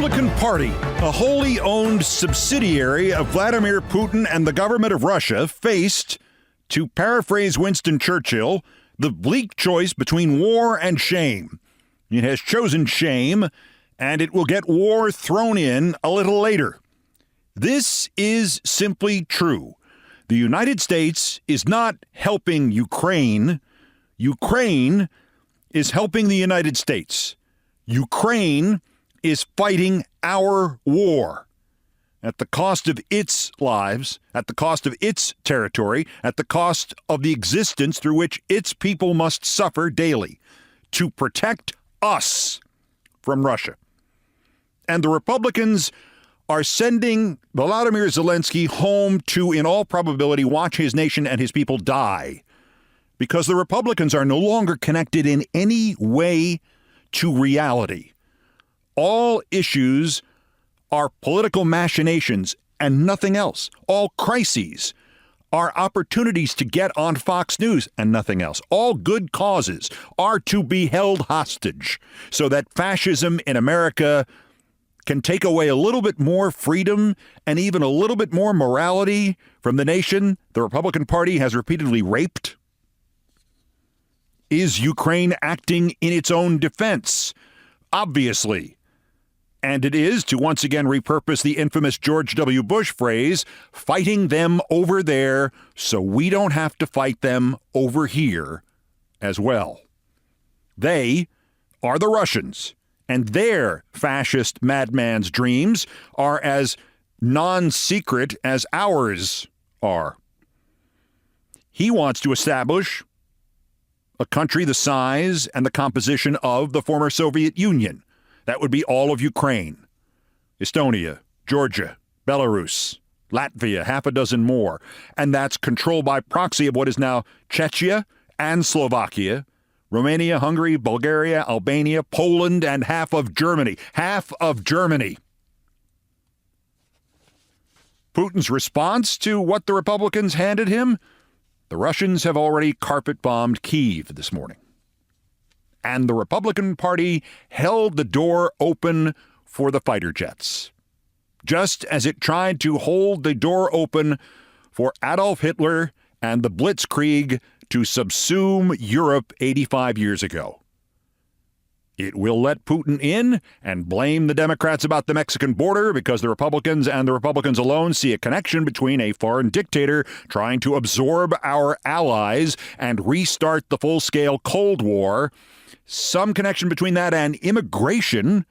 Republican Party, a wholly owned subsidiary of Vladimir Putin and the government of Russia, faced, to paraphrase Winston Churchill, the bleak choice between war and shame. It has chosen shame, and it will get war thrown in a little later. This is simply true. The United States is not helping Ukraine. Ukraine is helping the United States. Ukraine is fighting our war at the cost of its lives, at the cost of its territory, at the cost of the existence through which its people must suffer daily to protect us from Russia. And the Republicans are sending Vladimir Zelensky home to, in all probability, watch his nation and his people die, because the Republicans are no longer connected in any way to reality. All issues are political machinations and nothing else. All crises are opportunities to get on Fox News and nothing else. All good causes are to be held hostage so that fascism in America can take away a little bit more freedom and even a little bit more morality from the nation the Republican Party has repeatedly raped. Is Ukraine acting in its own defense? Obviously. And it is, to once again repurpose the infamous George W. Bush phrase, fighting them over there so we don't have to fight them over here as well. They are the Russians, and their fascist madman's dreams are as non-secret as ours are. He wants to establish a country the size and the composition of the former Soviet Union. That would be all of Ukraine, Estonia, Georgia, Belarus, Latvia, half a dozen more. And that's controlled by proxy of what is now Czechia and Slovakia, Romania, Hungary, Bulgaria, Albania, Poland, and half of Germany. Half of Germany. Putin's response to what the Republicans handed him? The Russians have already carpet-bombed Kyiv this morning. And the Republican Party held the door open for the fighter jets, just as it tried to hold the door open for Adolf Hitler and the Blitzkrieg to subsume Europe 85 years ago. It will let Putin in and blame the Democrats about the Mexican border because the Republicans and the Republicans alone see a connection between a foreign dictator trying to absorb our allies and restart the full-scale Cold War. Some connection between that and immigration,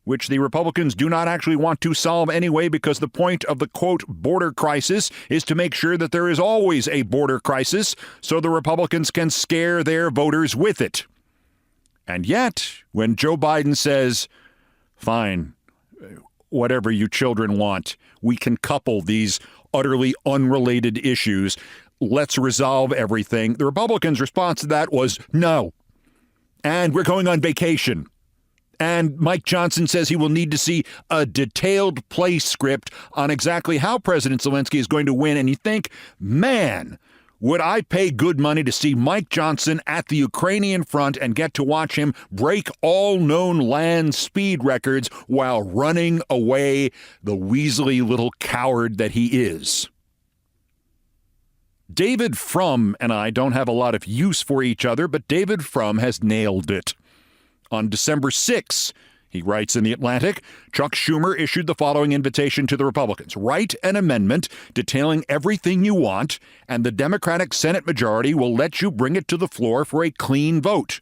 which the Republicans do not actually want to solve anyway because the point of the, quote, border crisis is to make sure that there is always a border crisis so the Republicans can scare their voters with it. And yet, when Joe Biden says, fine, whatever you children want, we can couple these utterly unrelated issues, let's resolve everything, the Republicans' response to that was no. And we're going on vacation. And Mike Johnson says he will need to see a detailed play script on exactly how President Zelensky is going to win. And you think, man, would I pay good money to see Mike Johnson at the Ukrainian front and get to watch him break all known land speed records while running away, the weaselly little coward that he is. David Frum and I don't have a lot of use for each other, but David Frum has nailed it. On December 6, he writes in The Atlantic, Chuck Schumer issued the following invitation to the Republicans. Write an amendment detailing everything you want, and the Democratic Senate majority will let you bring it to the floor for a clean vote.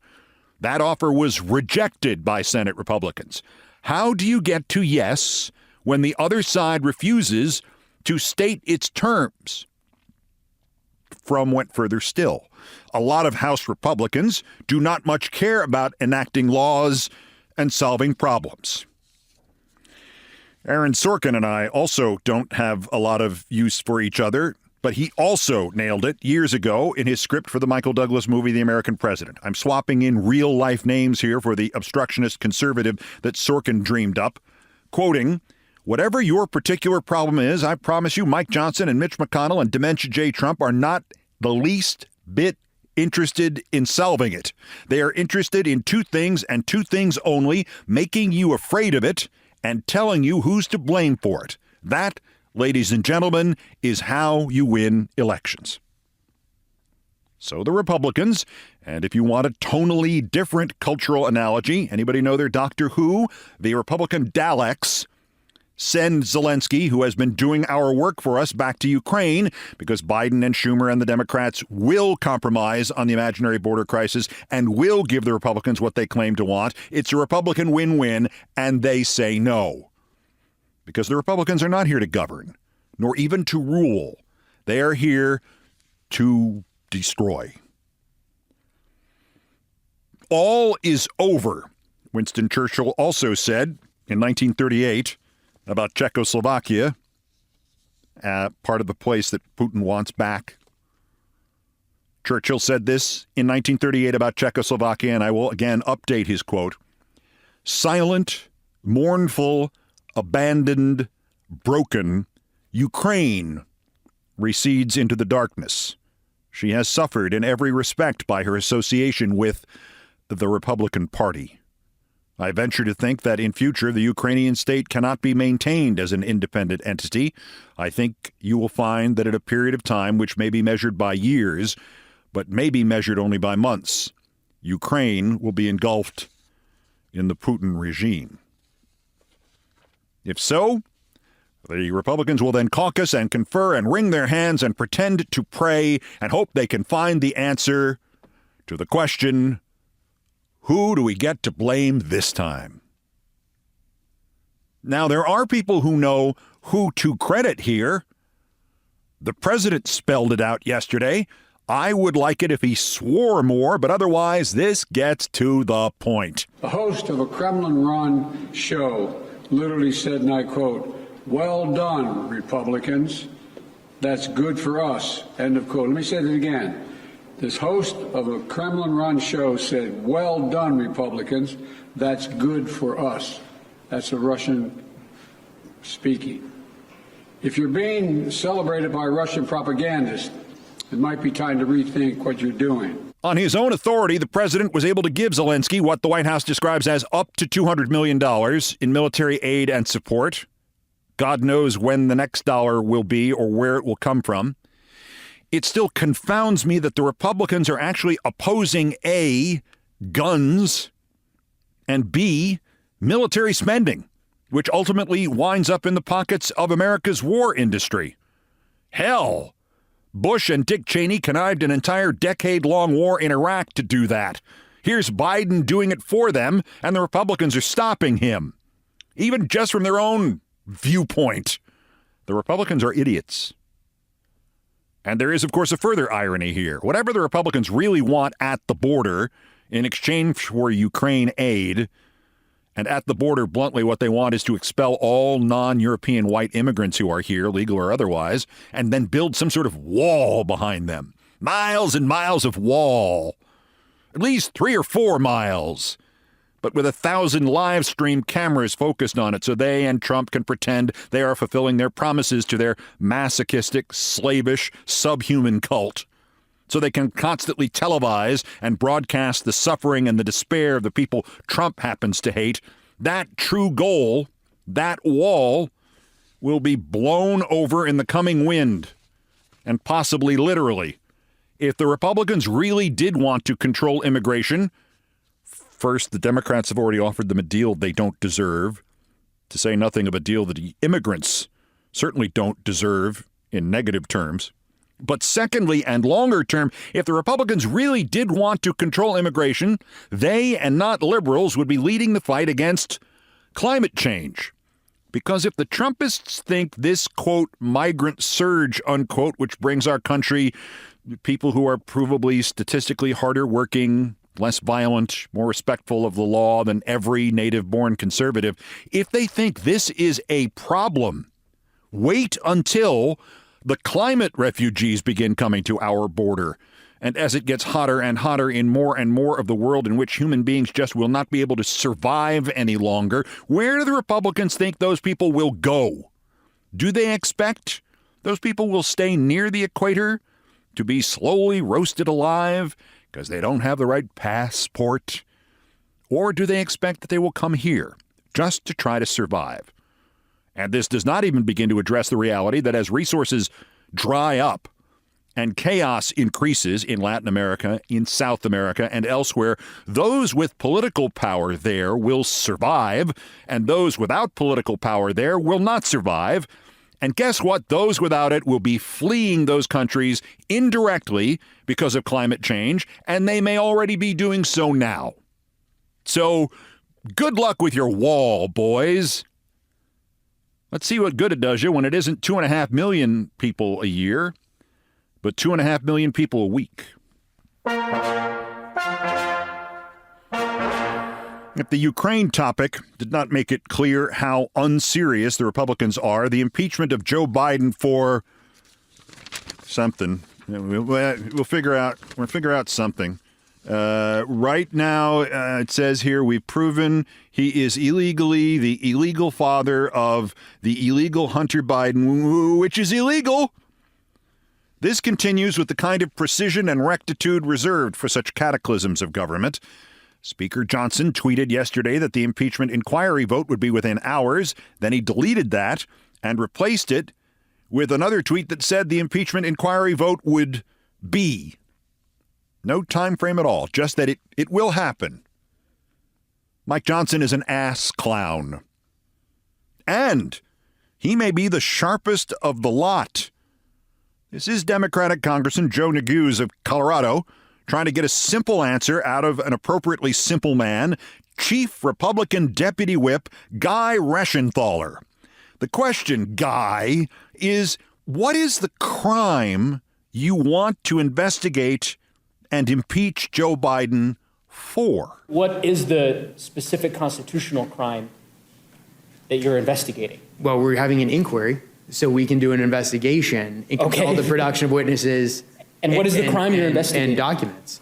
That offer was rejected by Senate Republicans. How do you get to yes when the other side refuses to state its terms? Frum went further still. A lot of House Republicans do not much care about enacting laws and solving problems. Aaron Sorkin and I also don't have a lot of use for each other, but he also nailed it years ago in his script for the Michael Douglas movie, The American President. I'm swapping in real-life names here for the obstructionist conservative that Sorkin dreamed up. Quoting, whatever your particular problem is, I promise you Mike Johnson and Mitch McConnell and Dementia J. Trump are not the least bit interested in solving it. They are interested in two things and two things only, making you afraid of it and telling you who's to blame for it. That, ladies and gentlemen, is how you win elections. So the Republicans, and if you want a tonally different cultural analogy, anybody know their Doctor Who? The Republican Daleks send Zelensky, who has been doing our work for us, back to Ukraine because Biden and Schumer and the Democrats will compromise on the imaginary border crisis and will give the Republicans what they claim to want. It's a Republican win-win, and they say no. Because the Republicans are not here to govern, nor even to rule. They are here to destroy. All is over, Winston Churchill also said in 1938 about Czechoslovakia, part of the place that Putin wants back. Churchill said this in 1938 about Czechoslovakia, and I will again update his quote. Silent, mournful, abandoned, broken, Ukraine recedes into the darkness. She has suffered in every respect by her association with the Republican Party. I venture to think that in future the Ukrainian state cannot be maintained as an independent entity. I think you will find that at a period of time which may be measured by years, but may be measured only by months, Ukraine will be engulfed in the Putin regime. If so, the Republicans will then caucus and confer and wring their hands and pretend to pray and hope they can find the answer to the question, who do we get to blame this time? Now, there are people who know who to credit here. The president spelled it out yesterday. I would like it if he swore more, but otherwise this gets to the point. The host of a Kremlin-run show literally said, and I quote, "Well done, Republicans. That's good for us." End of quote. Let me say that again. This host of a Kremlin-run show said, "Well done, Republicans. That's good for us." That's a Russian speaking. If you're being celebrated by Russian propagandists, it might be time to rethink what you're doing. On his own authority, the president was able to give Zelensky what the White House describes as up to $200 million in military aid and support. God knows when the next dollar will be or where it will come from. It still confounds me that the Republicans are actually opposing A, guns, and B, military spending, which ultimately winds up in the pockets of America's war industry. Hell, Bush and Dick Cheney connived an entire decade-long war in Iraq to do that. Here's Biden doing it for them, and the Republicans are stopping him. Even just from their own viewpoint, the Republicans are idiots. And there is, of course, a further irony here. Whatever the Republicans really want at the border in exchange for Ukraine aid, and at the border, bluntly, what they want is to expel all non-European white immigrants who are here, legal or otherwise, and then build some sort of wall behind them. Miles and miles of wall. At least 3 or 4 miles. But with 1,000 live stream cameras focused on it so they and Trump can pretend they are fulfilling their promises to their masochistic, slavish, subhuman cult. So they can constantly televise and broadcast the suffering and the despair of the people Trump happens to hate. That true goal, that wall, will be blown over in the coming wind, and possibly literally. If the Republicans really did want to control immigration, first, the Democrats have already offered them a deal they don't deserve, to say nothing of a deal that the immigrants certainly don't deserve in negative terms. But secondly, and longer term, if the Republicans really did want to control immigration, they and not liberals would be leading the fight against climate change. Because if the Trumpists think this, quote, migrant surge, unquote, which brings our country people who are provably statistically harder working, less violent, more respectful of the law than every native-born conservative, if they think this is a problem, wait until the climate refugees begin coming to our border. And as it gets hotter and hotter in more and more of the world in which human beings just will not be able to survive any longer, where do the Republicans think those people will go? Do they expect those people will stay near the equator to be slowly roasted alive because they don't have the right passport? Or do they expect that they will come here just to try to survive. And this does not even begin to address the reality that as resources dry up and chaos increases in Latin America, in South America, and elsewhere, those with political power there will survive, and those without political power there will not survive. And guess what? Those without it will be fleeing those countries indirectly because of climate change, and they may already be doing so now. So good luck with your wall, boys. Let's see what good it does you when it isn't 2.5 million people a year, but 2.5 million people a week. If the Ukraine topic did not make it clear how unserious the Republicans are, the impeachment of Joe Biden for something, we'll figure out something. Right now, it says here, we've proven he is illegally the illegal father of the illegal Hunter Biden, which is illegal. This continues with the kind of precision and rectitude reserved for such cataclysms of government. Speaker Johnson tweeted yesterday that the impeachment inquiry vote would be within hours. Then he deleted that and replaced it with another tweet that said the impeachment inquiry vote would be. No time frame at all, just that it will happen. Mike Johnson is an ass clown. And he may be the sharpest of the lot. This is Democratic Congressman Joe Neguse of Colorado trying to get a simple answer out of an appropriately simple man, Chief Republican Deputy Whip Guy Reschenthaler. The question, Guy, is what is the crime you want to investigate and impeach Joe Biden for? What is the specific constitutional crime that you're investigating? Well, we're having an inquiry, so we can do an investigation and control the production of witnesses. And what is the crime you're investigating? And documents.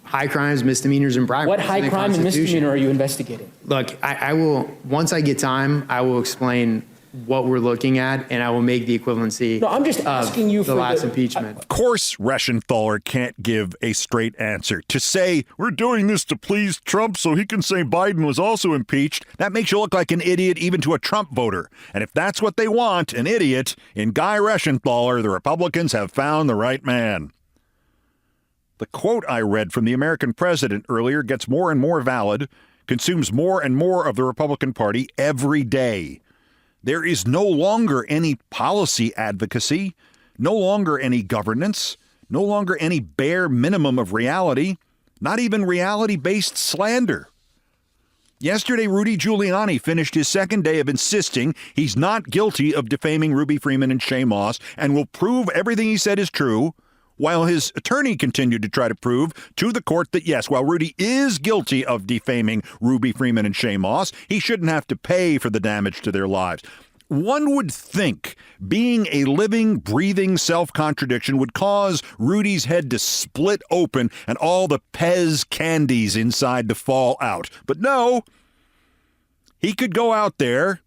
High crimes, misdemeanors, and bribery. What high crime and misdemeanor are you investigating? Look, I will, once I get time, I will explain what we're looking at, and I will make the equivalency. No, I'm just asking you for the last impeachment. Of course, Reschenthaler can't give a straight answer. To say, we're doing this to please Trump so he can say Biden was also impeached, that makes you look like an idiot even to a Trump voter. And if that's what they want, an idiot, in Guy Reschenthaler, the Republicans have found the right man. The quote I read from the American president earlier gets more and more valid, consumes more and more of the Republican Party every day. There is no longer any policy advocacy, no longer any governance, no longer any bare minimum of reality, not even reality-based slander. Yesterday, Rudy Giuliani finished his second day of insisting he's not guilty of defaming Ruby Freeman and Shay Moss and will prove everything he said is true, while his attorney continued to try to prove to the court that, yes, while Rudy is guilty of defaming Ruby Freeman and Shay Moss, he shouldn't have to pay for the damage to their lives. One would think being a living, breathing self-contradiction would cause Rudy's head to split open and all the Pez candies inside to fall out. But no, he could go out there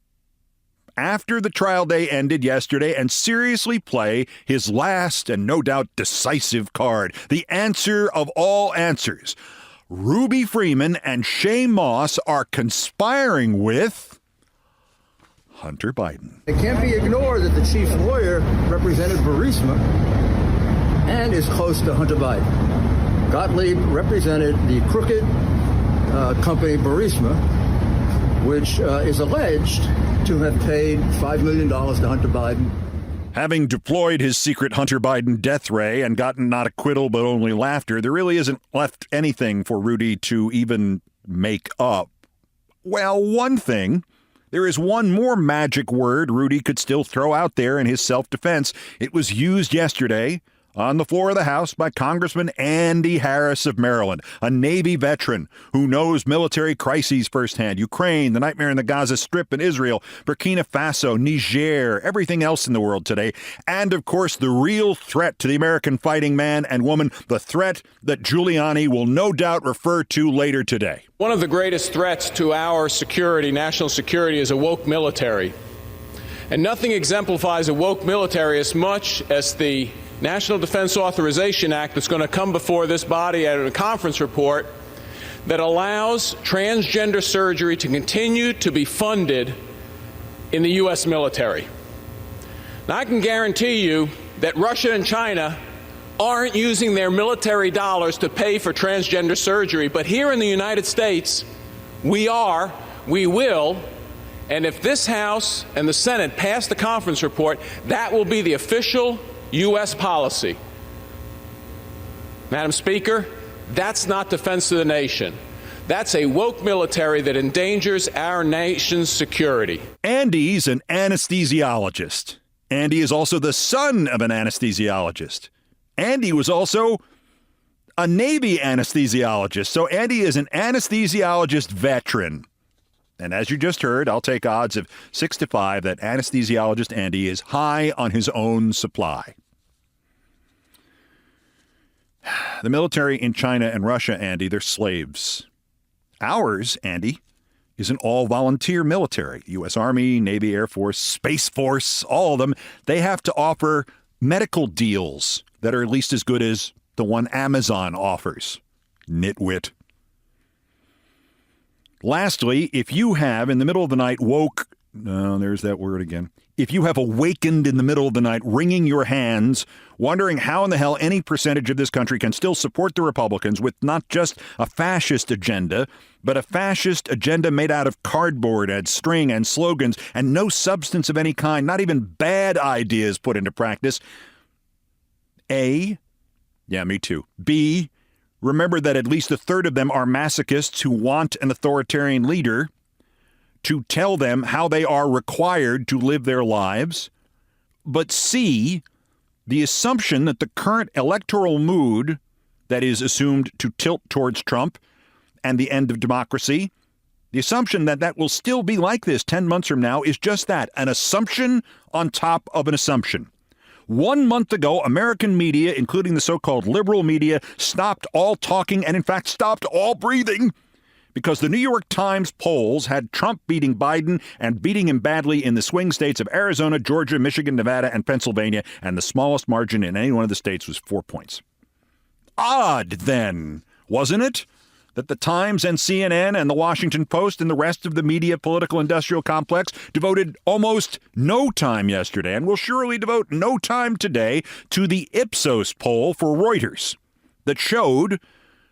after the trial day ended yesterday and seriously play his last and no doubt decisive card, the answer of all answers. Ruby Freeman and Shay Moss are conspiring with Hunter Biden. It can't be ignored that the chief lawyer represented Burisma and is close to Hunter Biden. Gottlieb represented the crooked company Burisma, which is alleged to have paid $5 million to Hunter Biden. Having deployed his secret Hunter Biden death ray and gotten not acquittal but only laughter, there really isn't left anything for Rudy to even make up. Well, one thing. There is one more magic word Rudy could still throw out there in his self-defense. It was used yesterday on the floor of the House by Congressman Andy Harris of Maryland, a Navy veteran who knows military crises firsthand. Ukraine, the nightmare in the Gaza Strip and Israel, Burkina Faso, Niger, everything else in the world today. And, of course, the real threat to the American fighting man and woman, the threat that Giuliani will no doubt refer to later today. One of the greatest threats to our security, national security, is a woke military. And nothing exemplifies a woke military as much as the National Defense Authorization Act that's going to come before this body at a conference report that allows transgender surgery to continue to be funded in the U.S. military. Now, I can guarantee you that Russia and China aren't using their military dollars to pay for transgender surgery, but here in the United States, we are, we will, and if this House and the Senate pass the conference report, that will be the official U.S. policy. Madam Speaker, that's not defense of the nation. That's a woke military that endangers our nation's security. Andy's an anesthesiologist. Andy is also the son of an anesthesiologist. Andy was also a Navy anesthesiologist. So Andy is an anesthesiologist veteran. And as you just heard, I'll take odds of 6-5 that anesthesiologist Andy is high on his own supply. The military in China and Russia, Andy, they're slaves. Ours, Andy, is an all-volunteer military. U.S. Army, Navy, Air Force, Space Force, all of them. They have to offer medical deals that are at least as good as the one Amazon offers. Nitwit. Lastly, if you have, in the middle of the night, there's that word again. If you have awakened in the middle of the night, wringing your hands, wondering how in the hell any percentage of this country can still support the Republicans with not just a fascist agenda, but a fascist agenda made out of cardboard and string and slogans and no substance of any kind, not even bad ideas put into practice. A, yeah, me too. B, remember that at least a third of them are masochists who want an authoritarian leader to tell them how they are required to live their lives. But C, the assumption that the current electoral mood that is assumed to tilt towards Trump and the end of democracy, the assumption that that will still be like this 10 months from now is just that, an assumption on top of an assumption. 1 month ago, American media, including the so-called liberal media, stopped all talking and, in fact, stopped all breathing because the New York Times polls had Trump beating Biden and beating him badly in the swing states of Arizona, Georgia, Michigan, Nevada, and Pennsylvania, and the smallest margin in any one of the states was 4 points. Odd, then, wasn't it, that the Times and CNN and the Washington Post and the rest of the media political industrial complex devoted almost no time yesterday and will surely devote no time today to the Ipsos poll for Reuters that showed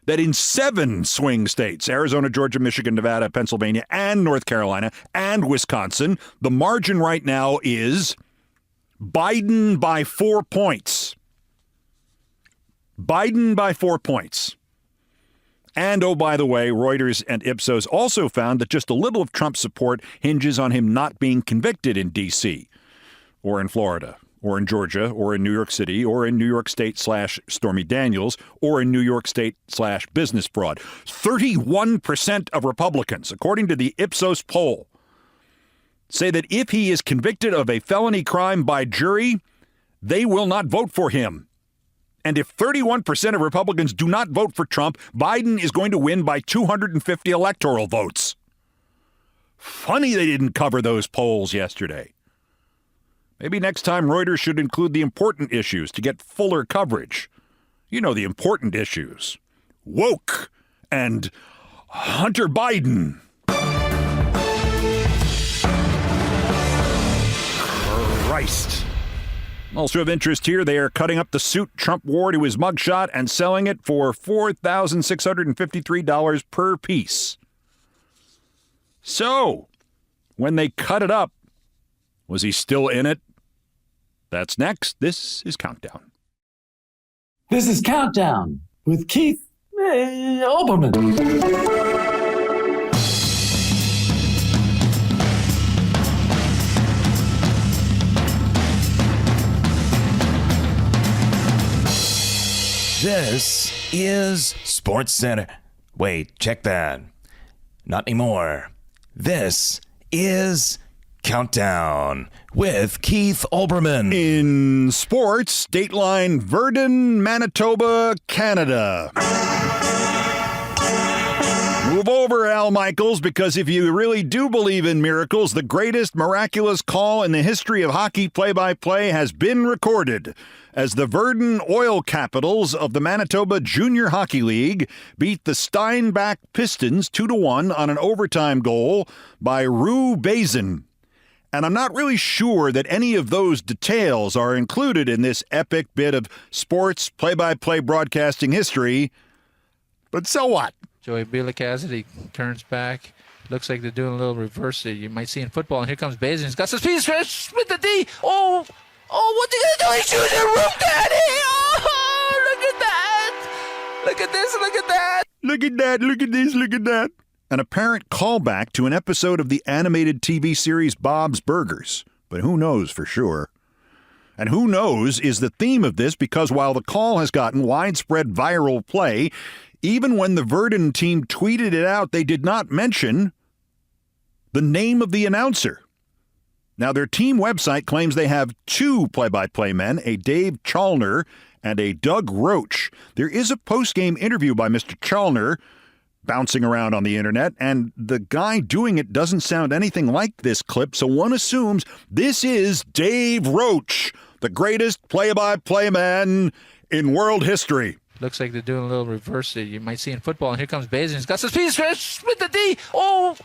that in 7 swing states, Arizona, Georgia, Michigan, Nevada, Pennsylvania, and North Carolina, and Wisconsin, the margin right now is Biden by 4 points. Biden by 4 points. And, oh, by the way, Reuters and Ipsos also found that just a little of Trump's support hinges on him not being convicted in D.C. or in Florida or in Georgia or in New York City or in New York State / Stormy Daniels or in New York State / business fraud. 31% of Republicans, according to the Ipsos poll, say that if he is convicted of a felony crime by jury, they will not vote for him. And if 31% of Republicans do not vote for Trump, Biden is going to win by 250 electoral votes. Funny they didn't cover those polls yesterday. Maybe next time Reuters should include the important issues to get fuller coverage. You know, the important issues. Woke and Hunter Biden. Christ. Also of interest here, they are cutting up the suit Trump wore to his mugshot and selling it for $4,653 per piece. So, when they cut it up, was he still in it? That's next. This is Countdown. This is Countdown with Keith Olbermann. This is Sports Center. Wait, check that. Not anymore. This is Countdown with Keith Olbermann. In sports, Dateline, Verdun, Manitoba, Canada. Move over, Al Michaels, because if you really do believe in miracles, the greatest miraculous call in the history of hockey play-by-play has been recorded as the Verdun Oil Capitals of the Manitoba Junior Hockey League beat the Steinbach Pistons 2-1 on an overtime goal by Rue Bazin. And I'm not really sure that any of those details are included in this epic bit of sports play-by-play broadcasting history. But so what? Joey Bielak has it. He turns back. Looks like they're doing a little reverse that you might see in football. And here comes Bazin. He's got some speed with the D. Oh, what's he going to do? He's shooting a room, Daddy. Oh, look at that. Look at this. Look at that. Look at that. Look at this. Look at that. An apparent callback to an episode of the animated TV series Bob's Burgers. But who knows for sure? And who knows is the theme of this, because while the call has gotten widespread viral play, even when the Verdun team tweeted it out, they did not mention the name of the announcer. Now, their team website claims they have two play-by-play men, a Dave Chalner and a Doug Roach. There is a post-game interview by Mr. Chalner bouncing around on the internet, and the guy doing it doesn't sound anything like this clip, so one assumes this is Dave Roach, the greatest play-by-play man in world history. Looks like they're doing a little reverse that you might see in football. And here comes Bazin. He's got some speed with the D. Oh, what's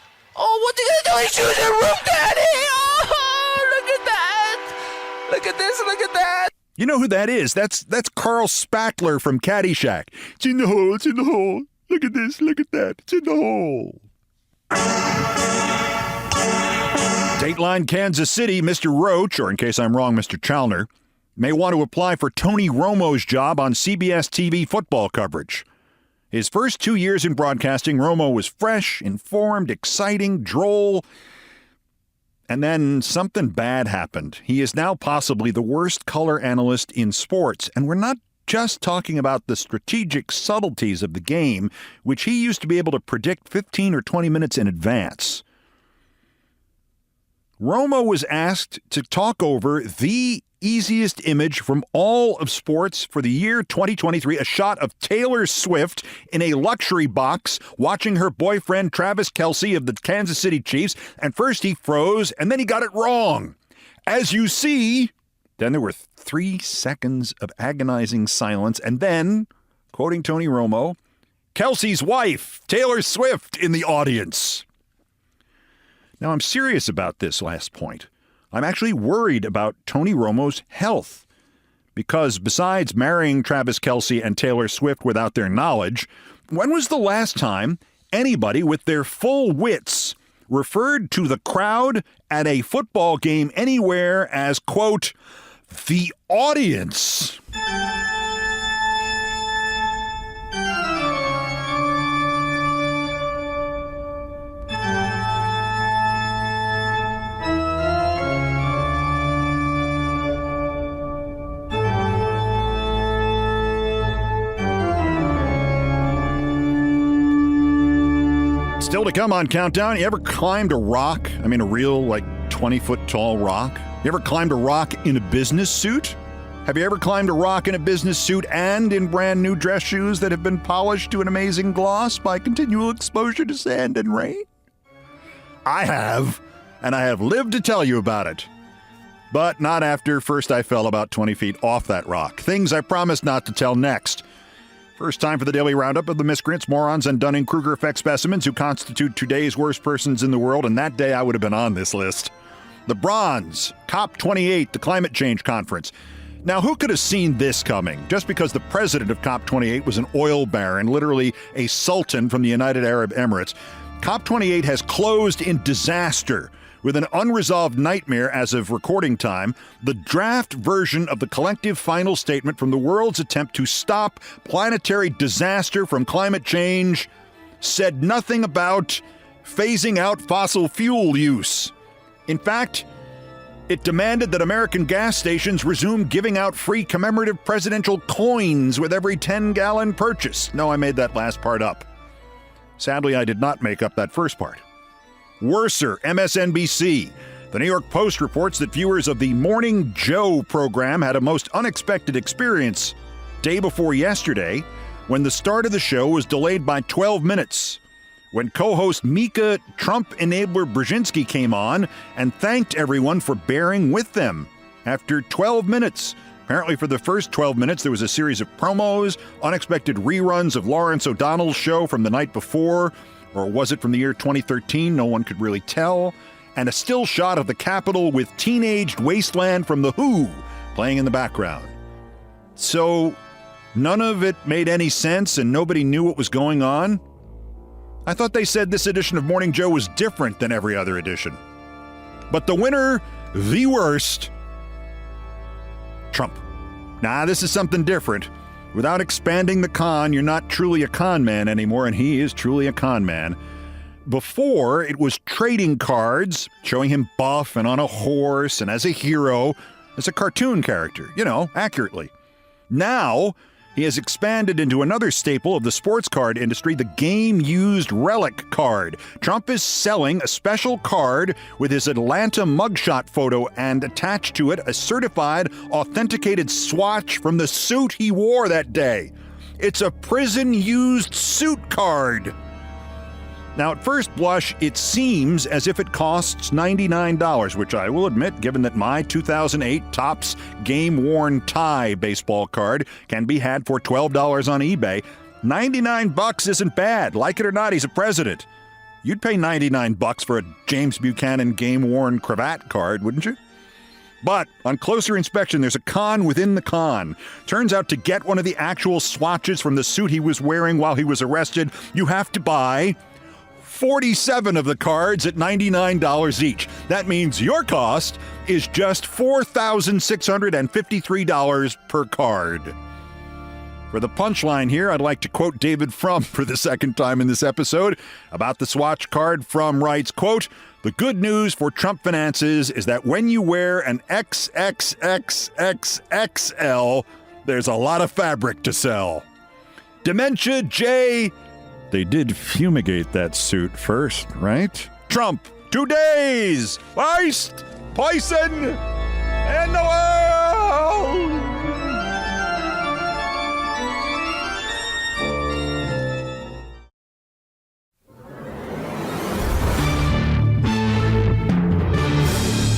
he going to do? He's shooting a room, Daddy. Oh, look at that. Look at this. Look at that. You know who that is? That's Carl Spackler from Caddyshack. It's in the hole. It's in the hole. Look at this. Look at that. It's in the hole. Dateline Kansas City, Mr. Roach, or in case I'm wrong, Mr. Chalner, may want to apply for Tony Romo's job on CBS TV football coverage. His first 2 years in broadcasting, Romo was fresh, informed, exciting, droll. And then something bad happened. He is now possibly the worst color analyst in sports. And we're not just talking about the strategic subtleties of the game, which he used to be able to predict 15 or 20 minutes in advance. Romo was asked to talk over the easiest image from all of sports for the year 2023, a shot of Taylor Swift in a luxury box watching her boyfriend Travis Kelce of the Kansas City Chiefs, and first he froze and then he got it wrong. As you see, then there were 3 seconds of agonizing silence, and then, quoting Tony Romo, Kelce's wife, Taylor Swift, in the audience. Now, I'm serious about this last point. I'm actually worried about Tony Romo's health, because besides marrying Travis Kelce and Taylor Swift without their knowledge, when was the last time anybody with their full wits referred to the crowd at a football game anywhere as, quote, the audience? Still to come on Countdown, you ever climbed a rock? I mean, a real, 20-foot tall rock? You ever climbed a rock in a business suit? Have you ever climbed a rock in a business suit and in brand new dress shoes that have been polished to an amazing gloss by continual exposure to sand and rain? I have, and I have lived to tell you about it. But not after first I fell about 20 feet off that rock. Things I promised not to tell next. First time for the daily roundup of the miscreants, morons, and Dunning-Kruger effect specimens who constitute today's worst persons in the world, and that day I would have been on this list. The Bronze, COP28, the climate change conference. Now, who could have seen this coming? Just because the president of COP28 was an oil baron, literally a sultan from the United Arab Emirates, COP28 has closed in disaster with an unresolved nightmare as of recording time. The draft version of the collective final statement from the world's attempt to stop planetary disaster from climate change said nothing about phasing out fossil fuel use. In fact, it demanded that American gas stations resume giving out free commemorative presidential coins with every 10-gallon purchase. No, I made that last part up. Sadly, I did not make up that first part. Worser, MSNBC. The New York Post reports that viewers of the Morning Joe program had a most unexpected experience day before yesterday when the start of the show was delayed by 12 minutes. when co-host Mika Trump enabler Brzezinski came on and thanked everyone for bearing with them after 12 minutes. Apparently for the first 12 minutes, there was a series of promos, unexpected reruns of Lawrence O'Donnell's show from the night before, or was it from the year 2013? No one could really tell. And a still shot of the Capitol with Teenaged Wasteland from The Who playing in the background. So none of it made any sense and nobody knew what was going on. I thought they said this edition of Morning Joe was different than every other edition. But the winner, the worst, Trump. Nah, this is something different. Without expanding the con, you're not truly a con man anymore, and he is truly a con man. Before, it was trading cards, showing him buff and on a horse and as a hero, as a cartoon character, accurately. Now, he has expanded into another staple of the sports card industry, the game-used relic card. Trump is selling a special card with his Atlanta mugshot photo and attached to it a certified, authenticated swatch from the suit he wore that day. It's a prison-used suit card. Now, at first blush, it seems as if it costs $99, which I will admit, given that my 2008 Topps game-worn tie baseball card can be had for $12 on eBay, $99 isn't bad. Like it or not, he's a president. You'd pay $99 for a James Buchanan game-worn cravat card, wouldn't you? But on closer inspection, there's a con within the con. Turns out to get one of the actual swatches from the suit he was wearing while he was arrested, you have to buy 47 of the cards at $99 each. That means your cost is just $4,653 per card. For the punchline here, I'd like to quote David Frum for the second time in this episode about the swatch card. Frum writes, quote, "The good news for Trump finances is that when you wear an XXXXXL, there's a lot of fabric to sell." Dementia J. They did fumigate that suit first, right? Trump, 2 days, waste, poison, in the world.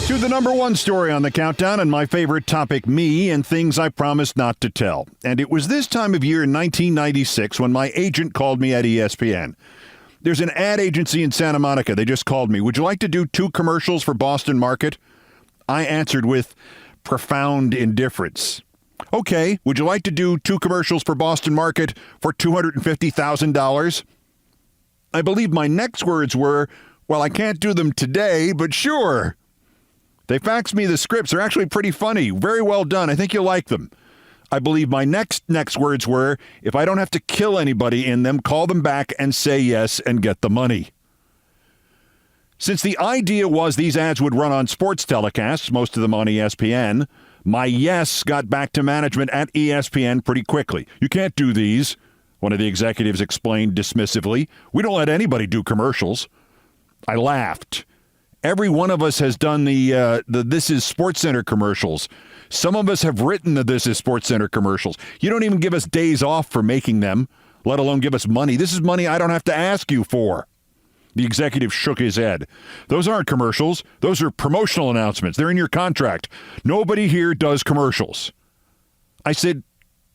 To the number one story on the countdown and my favorite topic, me and things I promised not to tell. And it was this time of year in 1996 when my agent called me at ESPN. There's an ad agency in Santa Monica. They just called me. Would you like to do 2 commercials for Boston Market? I answered with profound indifference. Okay, would you like to do 2 commercials for Boston Market for $250,000? I believe my next words were, well, I can't do them today, but sure. They faxed me the scripts. They're actually pretty funny. Very well done. I think you'll like them. I believe my next words were, if I don't have to kill anybody in them, call them back and say yes and get the money. Since the idea was these ads would run on sports telecasts, most of them on ESPN, my yes got back to management at ESPN pretty quickly. You can't do these, one of the executives explained dismissively. We don't let anybody do commercials. I laughed. Every one of us has done the This Is SportsCenter commercials. Some of us have written the This Is SportsCenter commercials. You don't even give us days off for making them, let alone give us money. This is money I don't have to ask you for. The executive shook his head. Those aren't commercials. Those are promotional announcements. They're in your contract. Nobody here does commercials. I said,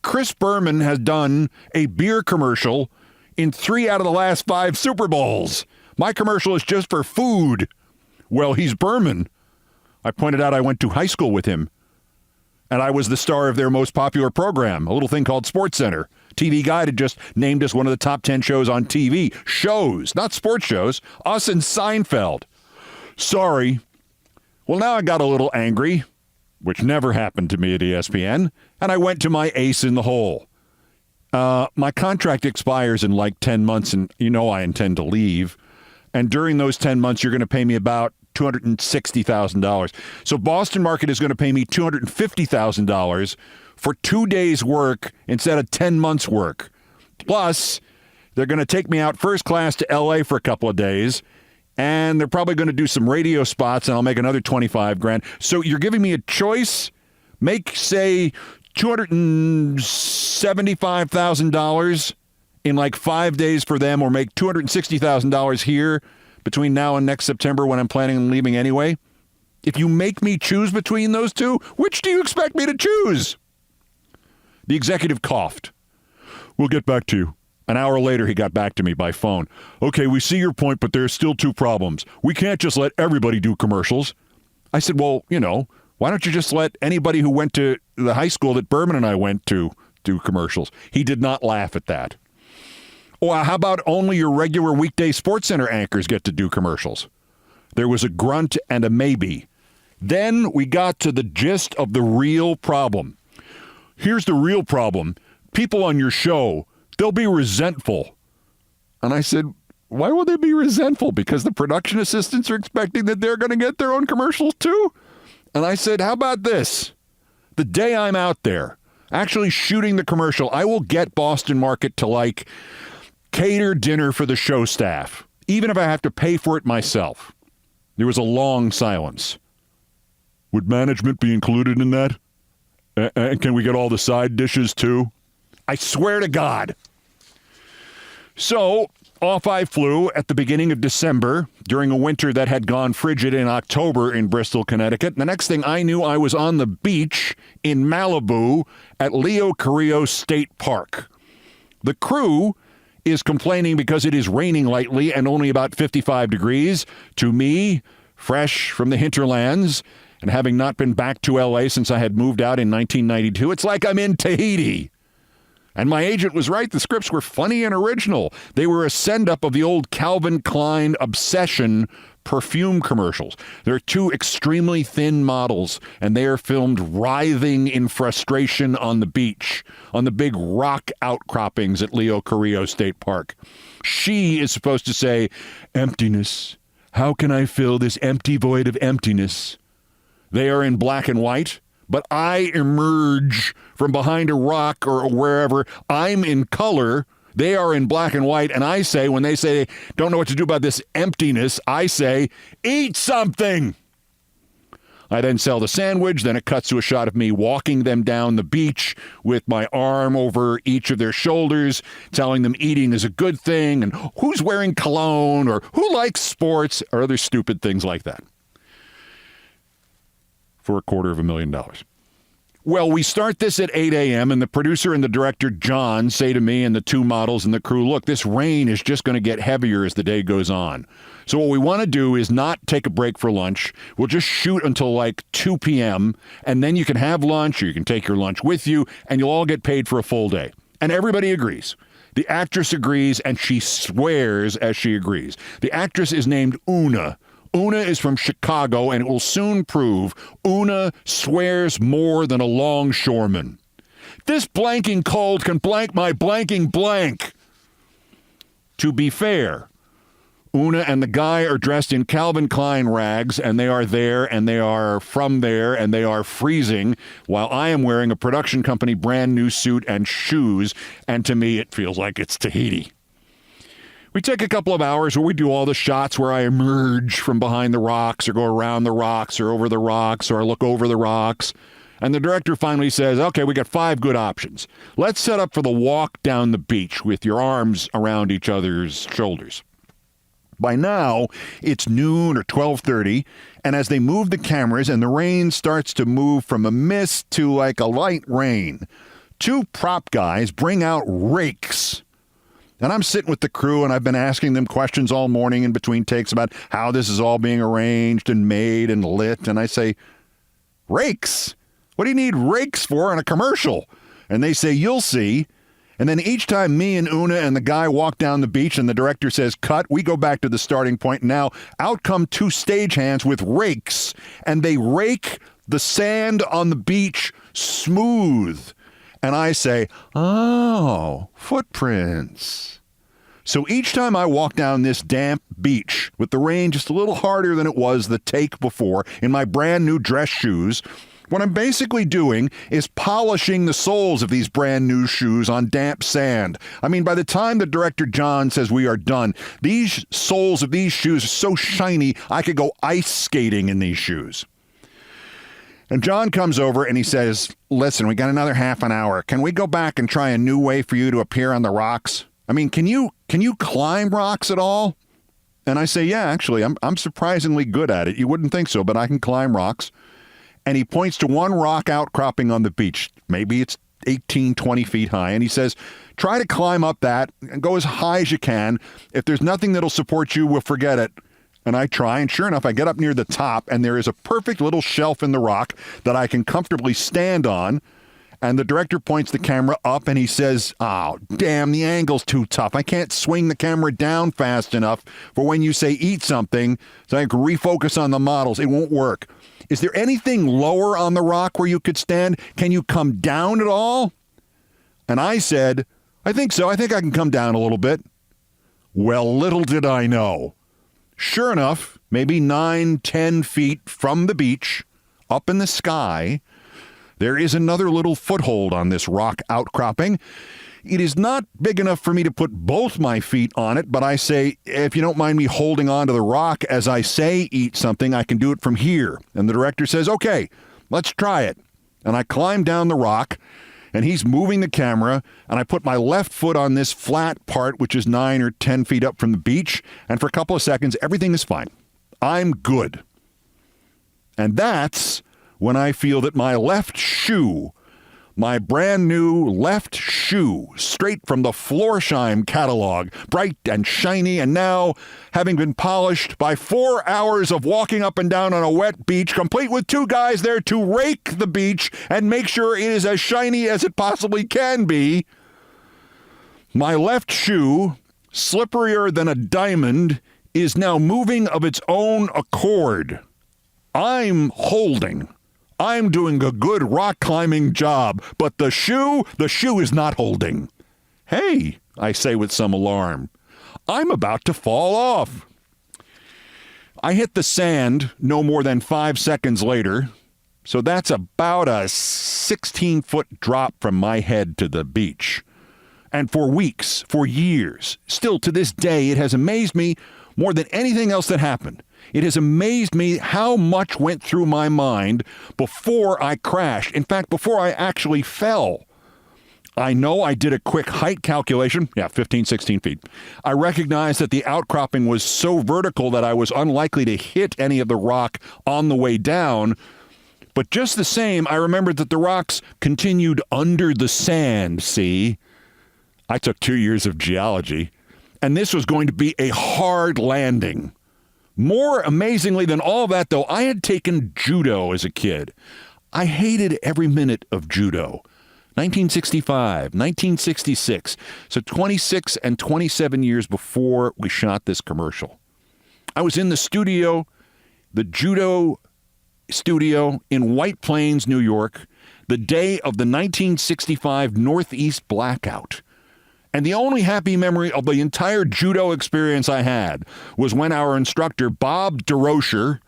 Chris Berman has done a beer commercial in 3 out of the last 5 Super Bowls. My commercial is just for food. Well, he's Berman. I pointed out I went to high school with him, and I was the star of their most popular program, a little thing called SportsCenter. TV Guide had just named us one of the top 10 shows on TV. Shows, not sports shows. Us and Seinfeld. Sorry. Well, now I got a little angry, which never happened to me at ESPN, and I went to my ace in the hole. My contract expires in like 10 months, and you know I intend to leave. And during those 10 months, you're going to pay me about $260,000. So Boston Market is going to pay me $250,000 for 2 days' work instead of 10 months' work. Plus, they're going to take me out first class to L.A. for a couple of days, and they're probably going to do some radio spots, and I'll make another $25,000. So you're giving me a choice? Make, say, $275,000 in like 5 days for them or make $260,000 here between now and next September when I'm planning on leaving anyway? If you make me choose between those two, which do you expect me to choose? The executive coughed. We'll get back to you. An hour later, he got back to me by phone. Okay, we see your point, but there's still two problems. We can't just let everybody do commercials. I said, well, why don't you just let anybody who went to the high school that Berman and I went to do commercials? He did not laugh at that. Well, how about only your regular weekday SportsCenter anchors get to do commercials? There was a grunt and a maybe. Then we got to the gist of the real problem. Here's the real problem. People on your show, they'll be resentful. And I said, why will they be resentful? Because the production assistants are expecting that they're going to get their own commercials too? And I said, how about this? The day I'm out there actually shooting the commercial, I will get Boston Market to cater dinner for the show staff, even if I have to pay for it myself. There was a long silence. Would management be included in that? And can we get all the side dishes too? I swear to God. So off I flew at the beginning of December during a winter that had gone frigid in October in Bristol, Connecticut. The next thing I knew, I was on the beach in Malibu at Leo Carrillo State Park. The crew is complaining because it is raining lightly and only about 55 degrees. To me, fresh from the hinterlands and having not been back to L.A. since I had moved out in 1992, it's like I'm in Tahiti. And my agent was right. The scripts were funny and original. They were a send-up of the old Calvin Klein Obsession perfume commercials. There are two extremely thin models, and they are filmed writhing in frustration on the beach, on the big rock outcroppings at Leo Carrillo State Park. She is supposed to say, emptiness. How can I fill this empty void of emptiness? They are in black and white, but I emerge from behind a rock or wherever. I'm in color. They are in black and white. And I say, when they say they don't know what to do about this emptiness, I say, eat something. I then sell the sandwich. Then it cuts to a shot of me walking them down the beach with my arm over each of their shoulders, telling them eating is a good thing and who's wearing cologne or who likes sports or other stupid things like that. For $250,000. Well, we start this at 8 a.m., and the producer and the director, John, say to me and the two models and the crew, look, this rain is just going to get heavier as the day goes on. So what we want to do is not take a break for lunch. We'll just shoot until 2 p.m., and then you can have lunch or you can take your lunch with you, and you'll all get paid for a full day. And everybody agrees. The actress agrees, and she swears as she agrees. The actress is named Una. Una is from Chicago, and it will soon prove Una swears more than a longshoreman. This blanking cold can blank my blanking blank. To be fair, Una and the guy are dressed in Calvin Klein rags, and they are there, and they are from there, and they are freezing, while I am wearing a production company brand new suit and shoes, and to me it feels like it's Tahiti. We take a couple of hours where we do all the shots where I emerge from behind the rocks or go around the rocks or over the rocks or I look over the rocks. And the director finally says, okay, we got 5 good options. Let's set up for the walk down the beach with your arms around each other's shoulders. By now, it's noon or 12:30, and as they move the cameras and the rain starts to move from a mist to a light rain, 2 prop guys bring out rakes. And I'm sitting with the crew, and I've been asking them questions all morning in between takes about how this is all being arranged and made and lit. And I say, rakes? What do you need rakes for in a commercial? And they say, you'll see. And then each time me and Una and the guy walk down the beach and the director says, cut, we go back to the starting point. Now, out come 2 stagehands with rakes, and they rake the sand on the beach smooth. And I say, oh, footprints. So each time I walk down this damp beach with the rain just a little harder than it was the take before in my brand new dress shoes, what I'm basically doing is polishing the soles of these brand new shoes on damp sand. I mean, by the time the director John says we are done, these soles of these shoes are so shiny I could go ice skating in these shoes. And John comes over and he says, listen, we got another half an hour. Can we go back and try a new way for you to appear on the rocks? I mean, can you climb rocks at all? And I say, yeah, actually, I'm surprisingly good at it. You wouldn't think so, but I can climb rocks. And he points to one rock outcropping on the beach. Maybe it's 18, 20 feet high. And he says, try to climb up that and go as high as you can. If there's nothing that'll support you, we'll forget it. And I try, and sure enough, I get up near the top, and there is a perfect little shelf in the rock that I can comfortably stand on. And the director points the camera up, and he says, oh, damn, the angle's too tough. I can't swing the camera down fast enough for when you say eat something, so I can refocus on the models. It won't work. Is there anything lower on the rock where you could stand? Can you come down at all? And I said, I think so. I think I can come down a little bit. Well, little did I know. Sure enough, maybe 9, 10 feet from the beach, up in the sky, there is another little foothold on this rock outcropping. It is not big enough for me to put both my feet on it, but I say, if you don't mind me holding on to the rock as I say eat something, I can do it from here. And the director says, okay, let's try it. And I climb down the rock, and he's moving the camera, and I put my left foot on this flat part, which is 9 or 10 feet up from the beach, and for a couple of seconds, everything is fine. I'm good. And that's when I feel that my left shoe, my brand new left shoe, straight from the Florsheim catalog, bright and shiny, and now having been polished by 4 hours of walking up and down on a wet beach, complete with 2 guys there to rake the beach and make sure it is as shiny as it possibly can be. My left shoe, slipperier than a diamond, is now moving of its own accord. I'm holding. I'm doing a good rock climbing job, but the shoe is not holding. Hey, I say with some alarm, I'm about to fall off. I hit the sand no more than 5 seconds later, so that's about a 16-foot drop from my head to the beach. And for weeks, for years, still to this day, it has amazed me more than anything else that happened. It has amazed me how much went through my mind before I crashed. In fact, before I actually fell. I know I did a quick height calculation. 15, 16 feet. I recognized that the outcropping was so vertical that I was unlikely to hit any of the rock on the way down. But just the same, I remembered that the rocks continued under the sand, see? I took 2 years of geology, and this was going to be a hard landing. More amazingly than all that, though, I had taken judo as a kid. I hated every minute of judo. 1965, 1966, so 26 and 27 years before we shot this commercial. I was in the studio, the judo studio in White Plains, New York, the day of the 1965 Northeast blackout. And the only happy memory of the entire judo experience I had was when our instructor, Bob DeRocher,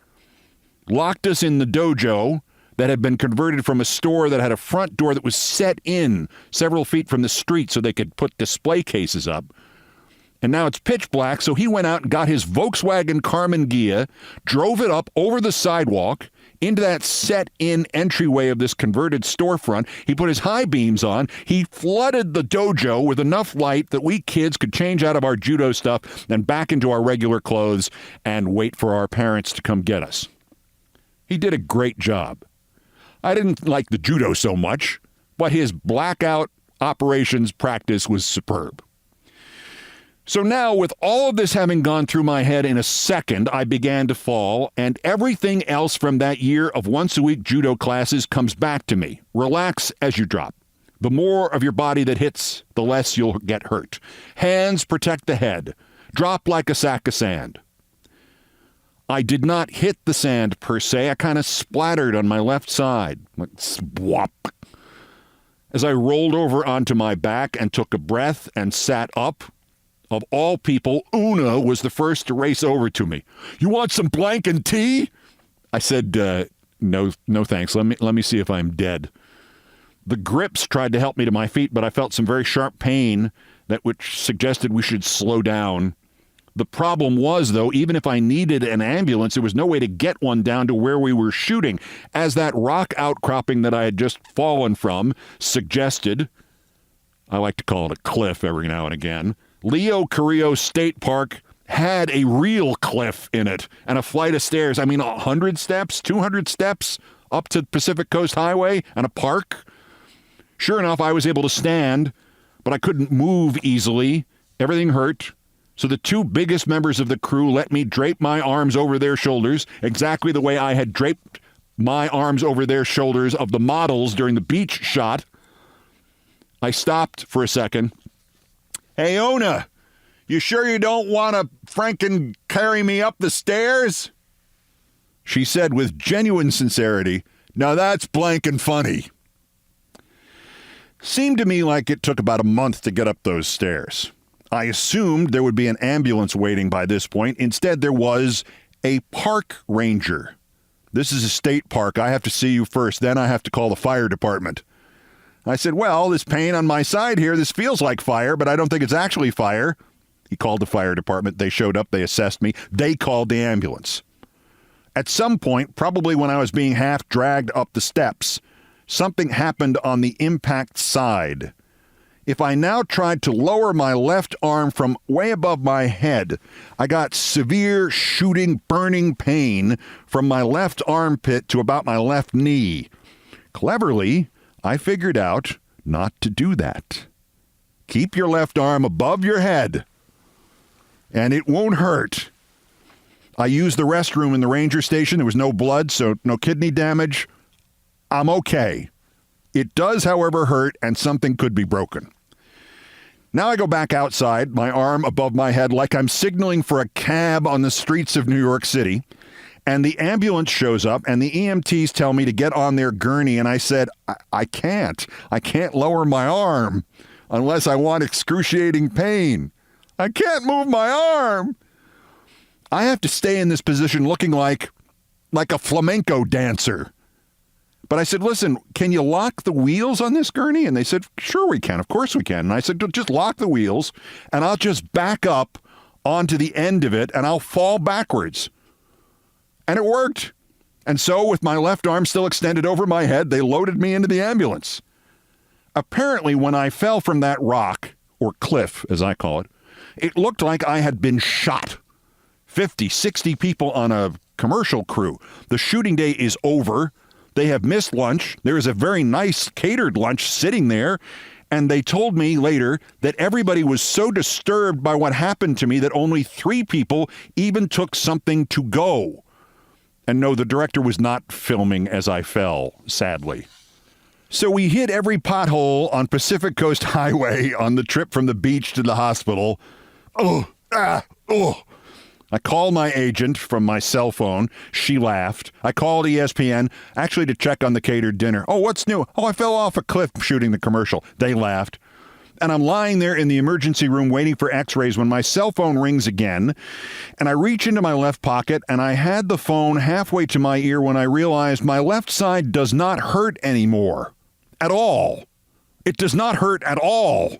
locked us in the dojo that had been converted from a store that had a front door that was set in several feet from the street so they could put display cases up. And now it's pitch black, so he went out and got his Volkswagen Karmann Ghia, drove it up over the sidewalk into that set-in entryway of this converted storefront. He put his high beams on. He flooded the dojo with enough light that we kids could change out of our judo stuff and back into our regular clothes and wait for our parents to come get us. He did a great job. I didn't like the judo so much, but his blackout operations practice was superb. So now, with all of this having gone through my head in a second, I began to fall, and everything else from that year of once-a-week judo classes comes back to me. Relax as you drop. The more of your body that hits, the less you'll get hurt. Hands protect the head. Drop like a sack of sand. I did not hit the sand, per se. I kind of splattered on my left side. Like, swap. As I rolled over onto my back and took a breath and sat up, of all people, Una was the first to race over to me. You want some blank and tea? I said, no thanks. Let me see if I'm dead. The grips tried to help me to my feet, but I felt some very sharp pain which suggested we should slow down. The problem was, though, even if I needed an ambulance, there was no way to get one down to where we were shooting, as that rock outcropping that I had just fallen from suggested. I like to call it a cliff every now and again. Leo Carrillo State Park had a real cliff in it and a flight of stairs. I mean, 100 steps, 200 steps up to Pacific Coast Highway and a park. Sure enough, I was able to stand, but I couldn't move easily. Everything hurt. So the two biggest members of the crew let me drape my arms over their shoulders, exactly the way I had draped my arms over their shoulders of the models during the beach shot. I stopped for a second. Hey, Ona, you sure you don't want to franken carry me up the stairs? She said with genuine sincerity, now that's blanking funny. Seemed to me like it took about a month to get up those stairs. I assumed there would be an ambulance waiting by this point. Instead, there was a park ranger. This is a state park. I have to see you first. Then I have to call the fire department. I said, well, this pain on my side here, this feels like fire, but I don't think it's actually fire. He called the fire department. They showed up. They assessed me. They called the ambulance. At some point, probably when I was being half dragged up the steps, something happened on the impact side. If I now tried to lower my left arm from way above my head, I got severe shooting, burning pain from my left armpit to about my left knee. Cleverly, I figured out not to do that. Keep your left arm above your head, and it won't hurt. I used the restroom in the ranger station. There was no blood, so no kidney damage. I'm okay. It does, however, hurt, and something could be broken. Now I go back outside, my arm above my head, like I'm signaling for a cab on the streets of New York City. And the ambulance shows up, and the EMTs tell me to get on their gurney. And I said, I can't. I can't lower my arm unless I want excruciating pain. I can't move my arm. I have to stay in this position looking like a flamenco dancer. But I said, listen, can you lock the wheels on this gurney? And they said, sure we can. Of course we can. And I said, just lock the wheels, and I'll just back up onto the end of it, and I'll fall backwards. And it worked. And so, with my left arm still extended over my head, they loaded me into the ambulance. Apparently, when I fell from that rock, or cliff, as I call it, it looked like I had been shot. 50, 60 people on a commercial crew. The shooting day is over. They have missed lunch. There is a very nice catered lunch sitting there. And they told me later that everybody was so disturbed by what happened to me that only 3 people even took something to go. And no, the director was not filming as I fell, sadly. So we hit every pothole on Pacific Coast Highway on the trip from the beach to the hospital. I called my agent from my cell phone. She laughed. I called ESPN, actually to check on the catered dinner. Oh, what's new? Oh, I fell off a cliff shooting the commercial. They laughed. And I'm lying there in the emergency room waiting for x-rays when my cell phone rings again. And I reach into my left pocket, and I had the phone halfway to my ear when I realized my left side does not hurt anymore. At all. It does not hurt at all.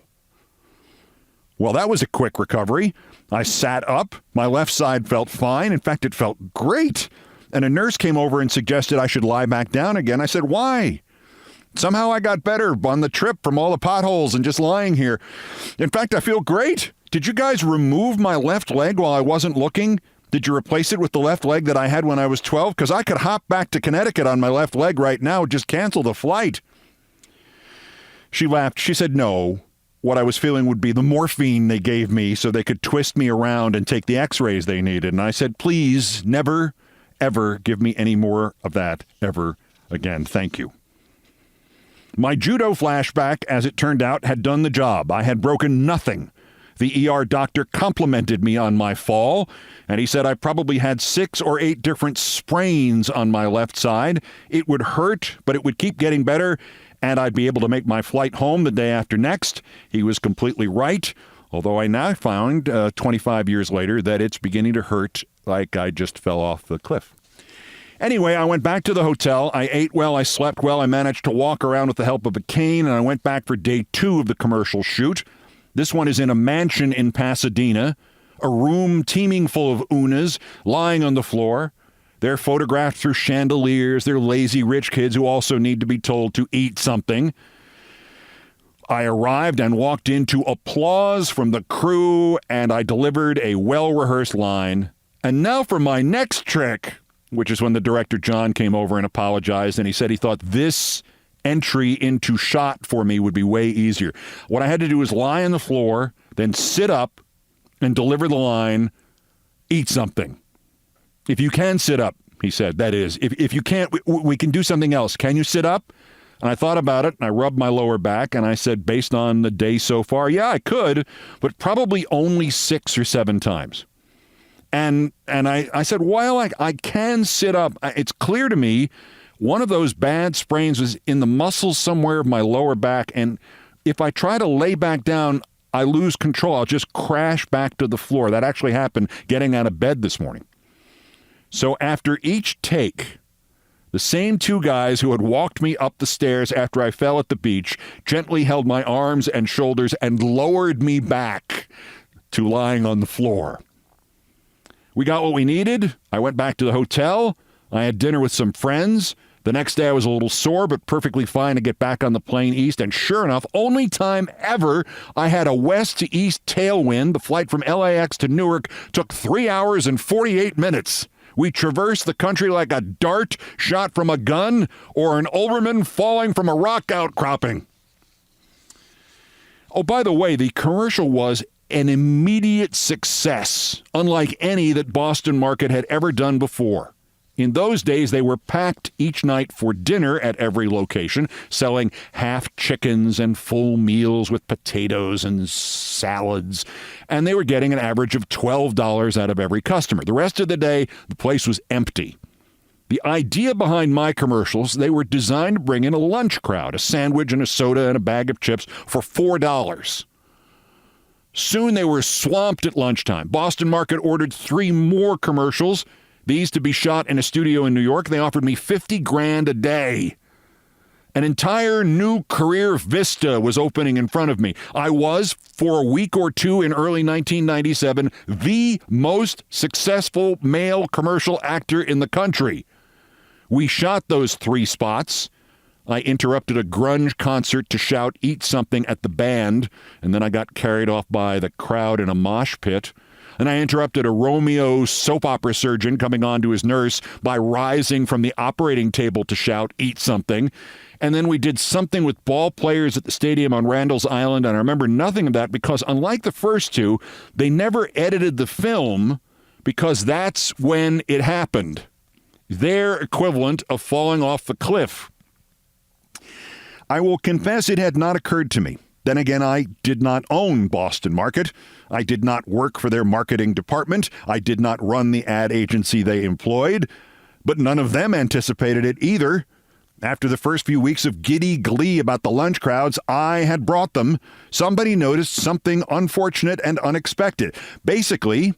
Well, that was a quick recovery. I sat up. My left side felt fine. In fact, it felt great. And a nurse came over and suggested I should lie back down again. I said, why? Somehow I got better on the trip from all the potholes and just lying here. In fact, I feel great. Did you guys remove my left leg while I wasn't looking? Did you replace it with the left leg that I had when I was 12? Because I could hop back to Connecticut on my left leg right now. Just cancel the flight. She laughed. She said, no. What I was feeling would be the morphine they gave me so they could twist me around and take the x-rays they needed. And I said, please, never, ever give me any more of that ever again. Thank you. My judo flashback, as it turned out, had done the job. I had broken nothing. The ER doctor complimented me on my fall, and he said I probably had 6 or 8 different sprains on my left side. It would hurt, but it would keep getting better, and I'd be able to make my flight home the day after next. He was completely right, although I now found 25 years later that it's beginning to hurt like I just fell off the cliff. Anyway, I went back to the hotel. I ate well. I slept well. I managed to walk around with the help of a cane, and I went back for day 2 of the commercial shoot. This one is in a mansion in Pasadena, a room teeming full of Unas lying on the floor. They're photographed through chandeliers. They're lazy rich kids who also need to be told to eat something. I arrived and walked into applause from the crew, and I delivered a well-rehearsed line. And now for my next trick, which is when the director, John, came over and apologized, and he said he thought this entry into shot for me would be way easier. What I had to do was lie on the floor, then sit up and deliver the line, eat something. If you can sit up, he said, that is. If you can't, we can do something else. Can you sit up? And I thought about it, and I rubbed my lower back, and I said, based on the day so far, yeah, I could, but probably only 6 or 7 times. And I said, while I can sit up, it's clear to me one of those bad sprains was in the muscles somewhere of my lower back, and if I try to lay back down, I lose control. I'll just crash back to the floor. That actually happened getting out of bed this morning. So after each take, the same 2 guys who had walked me up the stairs after I fell at the beach gently held my arms and shoulders and lowered me back to lying on the floor. We got what we needed. I went back to the hotel. I had dinner with some friends. The next day I was a little sore, but perfectly fine to get back on the plane east. And sure enough, only time ever I had a west to east tailwind. The flight from LAX to Newark took 3 hours and 48 minutes. We traversed the country like a dart shot from a gun or an Olbermann falling from a rock outcropping. Oh, by the way, the commercial was an immediate success, unlike any that Boston Market had ever done before. In those days, they were packed each night for dinner at every location, selling half chickens and full meals with potatoes and salads. And they were getting an average of $12 out of every customer. The rest of the day, the place was empty. The idea behind my commercials, they were designed to bring in a lunch crowd, a sandwich and a soda and a bag of chips for $4. Soon they were swamped at lunchtime. Boston Market ordered 3 more commercials, these to be shot in a studio in New York. They offered me $50,000 a day. An entire new career vista was opening in front of me. I was, for a week or 2 in early 1997, the most successful male commercial actor in the country. We shot those 3 spots. I interrupted a grunge concert to shout, "Eat something" at the band, and then I got carried off by the crowd in a mosh pit. And I interrupted a Romeo soap opera surgeon coming on to his nurse by rising from the operating table to shout, "Eat something." And then we did something with ball players at the stadium on Randall's Island, and I remember nothing of that because, unlike the first 2, they never edited the film because that's when it happened. Their equivalent of falling off the cliff. I will confess it had not occurred to me. Then again, I did not own Boston Market. I did not work for their marketing department. I did not run the ad agency they employed. But none of them anticipated it either. After the first few weeks of giddy glee about the lunch crowds I had brought them, somebody noticed something unfortunate and unexpected. Basically,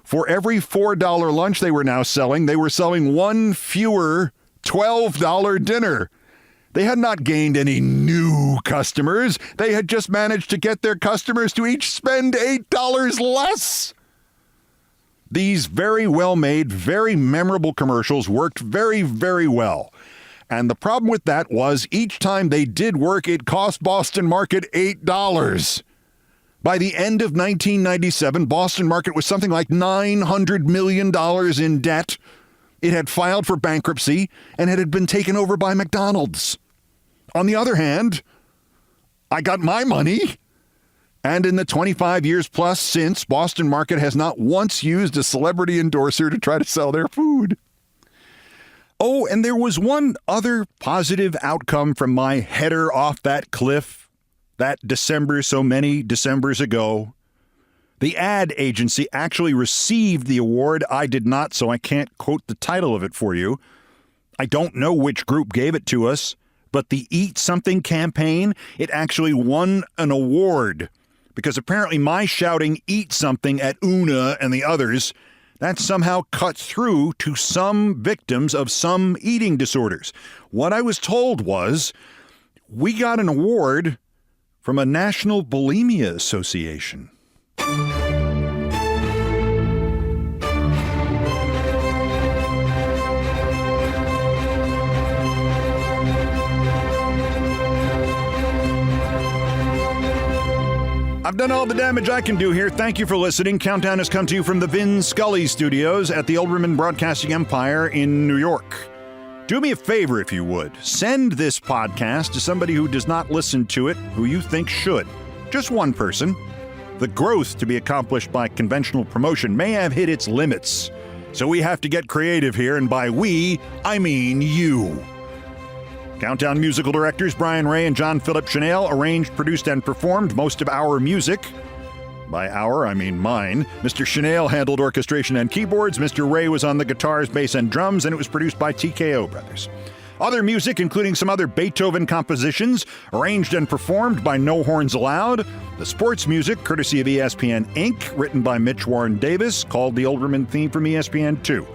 for every $4 lunch they were now selling, they were selling 1 fewer $12 dinner. They had not gained any new customers. They had just managed to get their customers to each spend $8 less. These very well-made, very memorable commercials worked very, very well. And the problem with that was each time they did work, it cost Boston Market $8. By the end of 1997, Boston Market was something like $900 million in debt. It had filed for bankruptcy, and it had been taken over by McDonald's. On the other hand, I got my money, and in the 25 years plus since, Boston Market has not once used a celebrity endorser to try to sell their food. Oh, and there was one other positive outcome from my header off that cliff that December so many Decembers ago. The ad agency actually received the award. I did not, so I can't quote the title of it for you. I don't know which group gave it to us, but the Eat Something campaign, it actually won an award because apparently my shouting "Eat Something" at Una and the others, that somehow cut through to some victims of some eating disorders. What I was told was we got an award from a National Bulimia Association. I've done all the damage I can do here. Thank you for listening. Countdown has come to you from the Vin Scully studios at the Olbermann Broadcasting Empire in New York. Do me a favor, if you would. Send this podcast to somebody who does not listen to it, who you think should. Just one person. The growth to be accomplished by conventional promotion may have hit its limits. So we have to get creative here, and by we, I mean you. Countdown musical directors Brian Ray and John Philip Chanel arranged, produced, and performed most of our music. By our, I mean mine. Mr. Chanel handled orchestration and keyboards. Mr. Ray was on the guitars, bass, and drums, and it was produced by TKO Brothers. Other music, including some other Beethoven compositions, arranged and performed by No Horns Allowed. The sports music, courtesy of ESPN Inc., written by Mitch Warren Davis, called the Olbermann theme from ESPN2.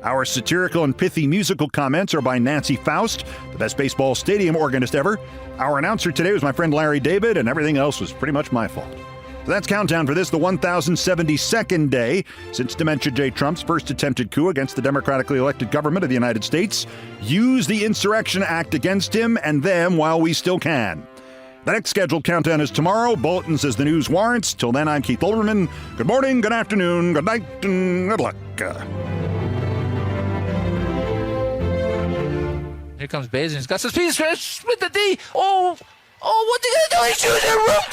Our satirical and pithy musical comments are by Nancy Faust, the best baseball stadium organist ever. Our announcer today was my friend Larry David, and everything else was pretty much my fault. So that's Countdown for this, the 1072nd day since Dementia J. Trump's first attempted coup against the democratically elected government of the United States. Use the Insurrection Act against him and them while we still can. The next scheduled countdown is tomorrow. Bulletins as the news warrants. Till then, I'm Keith Olbermann. Good morning, good afternoon, good night, and good luck. Here comes Bazin. He's got some speed with the D. Oh, what are you going to do? He's shooting the roof